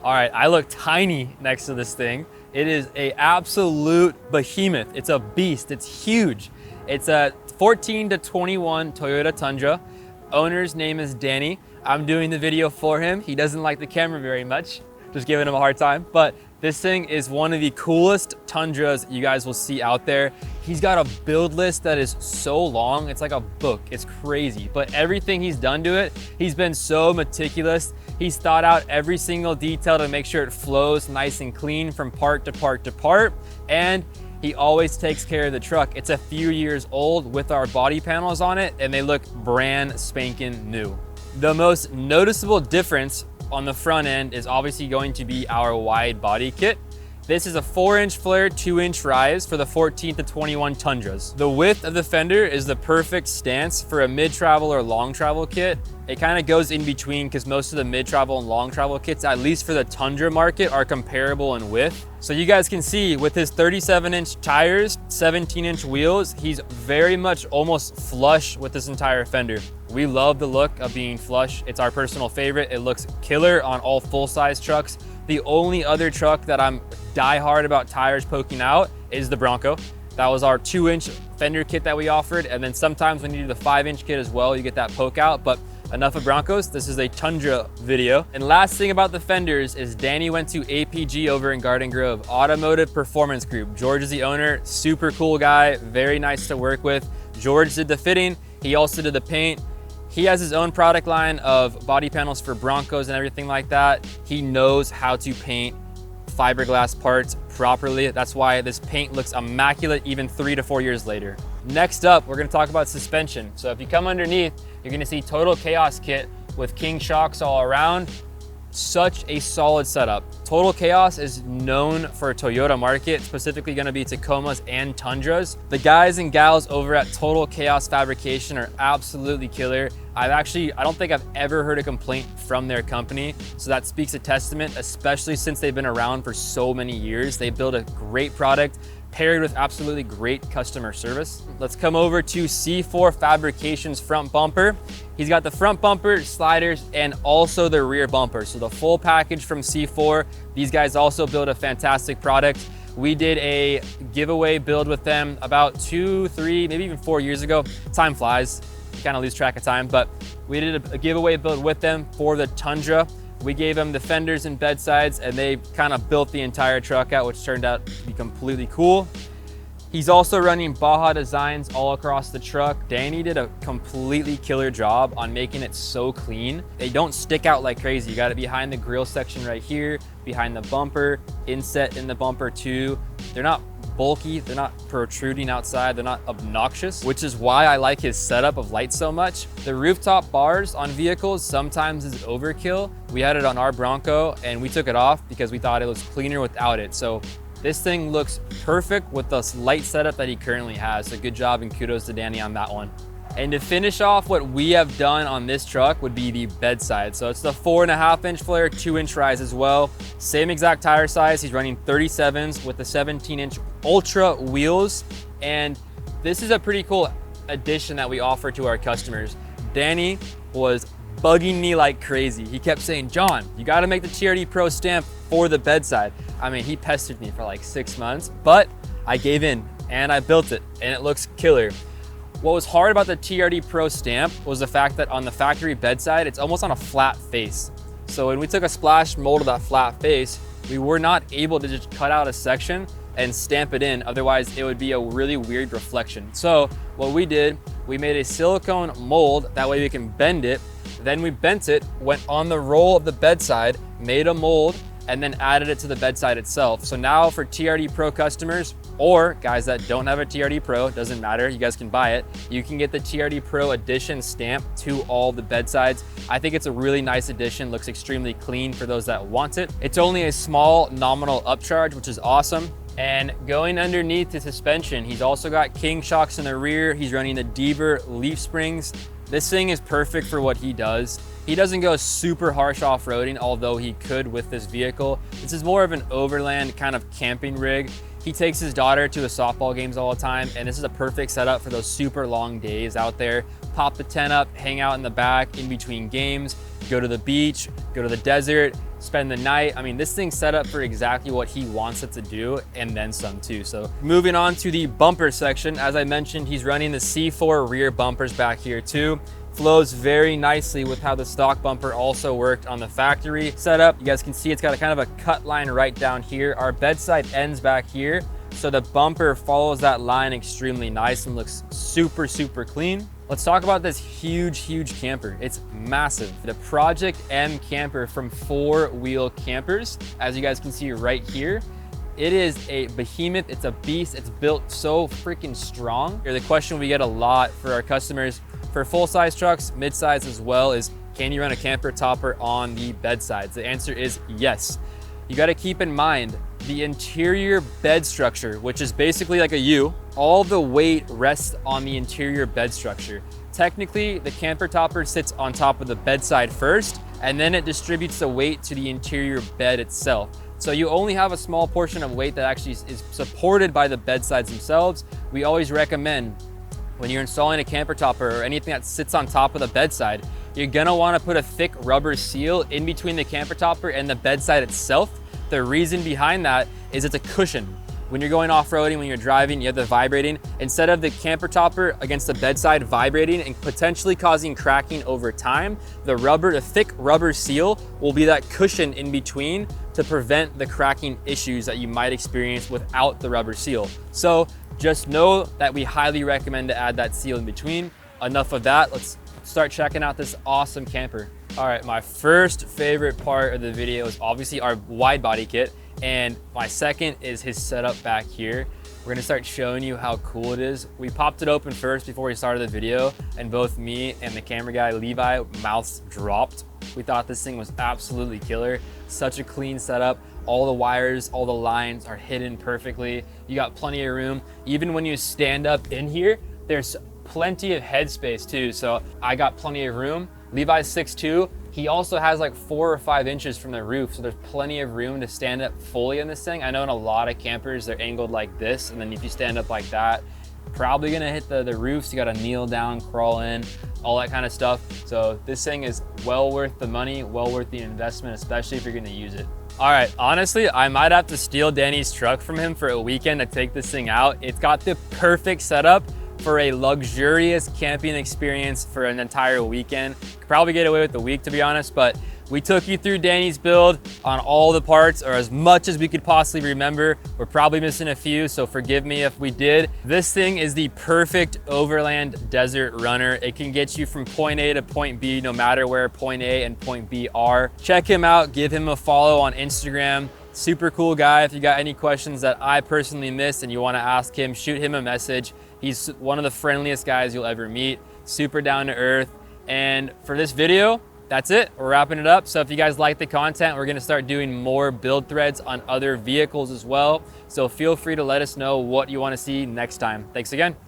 All right, I look tiny next to this thing. It is a absolute behemoth. It's a beast, it's huge. It's a 14 to 21 Toyota Tundra. Owner's name is Danny. I'm doing the video for him. He doesn't like the camera very much, just giving him a hard time. But this thing is one of the coolest Tundras you guys will see out there. He's got a build list that is so long, it's like a book, it's crazy. But everything he's done to it, he's been so meticulous. He's thought out every single detail to make sure it flows nice and clean from part to part to part. And he always takes care of the truck. It's a few years old with our body panels on it, and they look brand spanking new. The most noticeable difference on the front end is obviously going to be our wide body kit. This is a 4-inch flare, 2-inch rise for the 14 to 21 Tundras. The width of the fender is the perfect stance for a mid-travel or long travel kit. It kind of goes in between because most of the mid-travel and long travel kits, at least for the Tundra market, are comparable in width. So you guys can see with his 37-inch tires, 17-inch wheels, he's very much almost flush with this entire fender. We love the look of being flush. It's our personal favorite. It looks killer on all full-size trucks. The only other truck that I'm die-hard about tires poking out is the Bronco. That was our 2-inch fender kit that we offered. And then sometimes when you do the 5-inch kit as well, you get that poke out. But enough of Broncos, this is a Tundra video. And last thing about the fenders is Danny went to APG over in Garden Grove, Automotive Performance Group. George is the owner, super cool guy, very nice to work with. George did the fitting, he also did the paint. He has his own product line of body panels for Broncos and everything like that. He knows how to paint fiberglass parts properly. That's why this paint looks immaculate even 3 to 4 years later. Next up, we're gonna talk about suspension. So if you come underneath, you're gonna see Total Chaos kit with King shocks all around. Such a solid setup. Total Chaos is known for Toyota market, specifically gonna be Tacomas and Tundras. The guys and gals over at Total Chaos Fabrication are absolutely killer. I don't think I've ever heard a complaint from their company. So that speaks a testament, especially since they've been around for so many years. They build a great product paired with absolutely great customer service. Let's come over to C4 Fabrication's front bumper. He's got the front bumper, sliders, and also the rear bumper. So the full package from C4. These guys also build a fantastic product. We did a giveaway build with them about 2, 3, maybe even 4 years ago. Time flies, you kind of lose track of time, but we did a giveaway build with them for the Tundra. We gave them the fenders and bedsides, and they kind of built the entire truck out, which turned out to be completely cool. He's also running Baja designs all across the truck. Danny did a completely killer job on making it so clean. They don't stick out like crazy. You got it behind the grill section right here, behind the bumper, inset in the bumper too. They're not bulky, they're not protruding outside, they're not obnoxious, which is why I like his setup of lights so much. The rooftop bars on vehicles sometimes is overkill. We had it on our Bronco and we took it off because we thought it was cleaner without it. So this thing looks perfect with the light setup that he currently has. So good job and kudos to Danny on that one. And to finish off what we have done on this truck would be the bedside. So it's the 4.5-inch flare, 2-inch rise as well. Same exact tire size. He's running 37s with the 17-inch Ultra wheels. And this is a pretty cool addition that we offer to our customers. Danny was bugging me like crazy. He kept saying, John, you gotta make the TRD Pro stamp for the bedside. I mean, he pestered me for like 6 months, but I gave in and I built it and it looks killer. What was hard about the TRD Pro stamp was the fact that on the factory bedside, it's almost on a flat face. So when we took a splash mold of that flat face, we were not able to just cut out a section and stamp it in. Otherwise, it would be a really weird reflection. So what we did, we made a silicone mold. That way we can bend it. Then we bent it, went on the roll of the bedside, made a mold, and then added it to the bedside itself. So now for TRD Pro customers, or guys that don't have a TRD Pro, doesn't matter, you guys can buy it. You can get the TRD Pro Edition stamp to all the bedsides. I think it's a really nice addition, looks extremely clean for those that want it. It's only a small nominal upcharge, which is awesome. And going underneath the suspension, he's also got King shocks in the rear. He's running the Deaver leaf springs. This thing is perfect for what he does. He doesn't go super harsh off-roading, although he could with this vehicle. This is more of an overland kind of camping rig. He takes his daughter to the softball games all the time, and this is a perfect setup for those super long days out there. Pop the tent up, hang out in the back in between games. go to the beach, go to the desert, spend the night. I mean, this thing's set up for exactly what he wants it to do and then some too. So moving on to the bumper section, as I mentioned, he's running the C4 rear bumpers back here too. Flows very nicely with how the stock bumper also worked on the factory setup. You guys can see it's got a kind of a cut line right down here. Our bedside ends back here, so the bumper follows that line extremely nice and looks super, super clean. Let's talk about this huge camper. It's massive. The Project M camper from 4 Wheel Campers, as you guys can see right here. It is a behemoth, it's a beast, it's built so freaking strong. The question we get a lot for our customers for full-size trucks, mid-size as well, is can you run a camper topper on the bedsides? The answer is yes. You gotta keep in mind the interior bed structure, which is basically like a U. All the weight rests on the interior bed structure. Technically, the camper topper sits on top of the bedside first, and then it distributes the weight to the interior bed itself. So you only have a small portion of weight that actually is supported by the bedsides themselves. We always recommend when you're installing a camper topper or anything that sits on top of the bedside, you're gonna wanna put a thick rubber seal in between the camper topper and the bedside itself. The reason behind that is it's a cushion. When you're going off-roading, when you're driving, you have the vibrating. Instead of the camper topper against the bedside vibrating and potentially causing cracking over time, the thick rubber seal will be that cushion in between to prevent the cracking issues that you might experience without the rubber seal. So just know that we highly recommend to add that seal in between. Enough of that, let's start checking out this awesome camper. All right, my first favorite part of the video is obviously our wide body kit. And my second is his setup back here. We're gonna start showing you how cool it is. We popped it open first before we started the video, and both me and the camera guy, Levi, mouths dropped. We thought this thing was absolutely killer. Such a clean setup. All the wires, all the lines are hidden perfectly. You got plenty of room. Even when you stand up in here, there's plenty of headspace too. So I got plenty of room. Levi's 6'2". He also has like 4 or 5 inches from the roof, so there's plenty of room to stand up fully in this thing. I know in a lot of campers, they're angled like this, and then if you stand up like that, probably gonna hit the roofs. You gotta kneel down, crawl in, all that kind of stuff. So this thing is well worth the money, well worth the investment, especially if you're gonna use it. All right, honestly, I might have to steal Danny's truck from him for a weekend to take this thing out. It's got the perfect setup for a luxurious camping experience for an entire weekend. Could probably get away with the week, to be honest, but we took you through Danny's build on all the parts, or as much as we could possibly remember. We're probably missing a few, so forgive me if we did. This thing is the perfect overland desert runner. It can get you from point A to point B, no matter where point A and point B are. Check him out, give him a follow on Instagram. Super cool guy. If you got any questions that I personally missed and you wanna ask him, shoot him a message. He's one of the friendliest guys you'll ever meet, super down to earth. And for this video, that's it. We're wrapping it up. So if you guys like the content, we're gonna start doing more build threads on other vehicles as well. So feel free to let us know what you wanna see next time. Thanks again.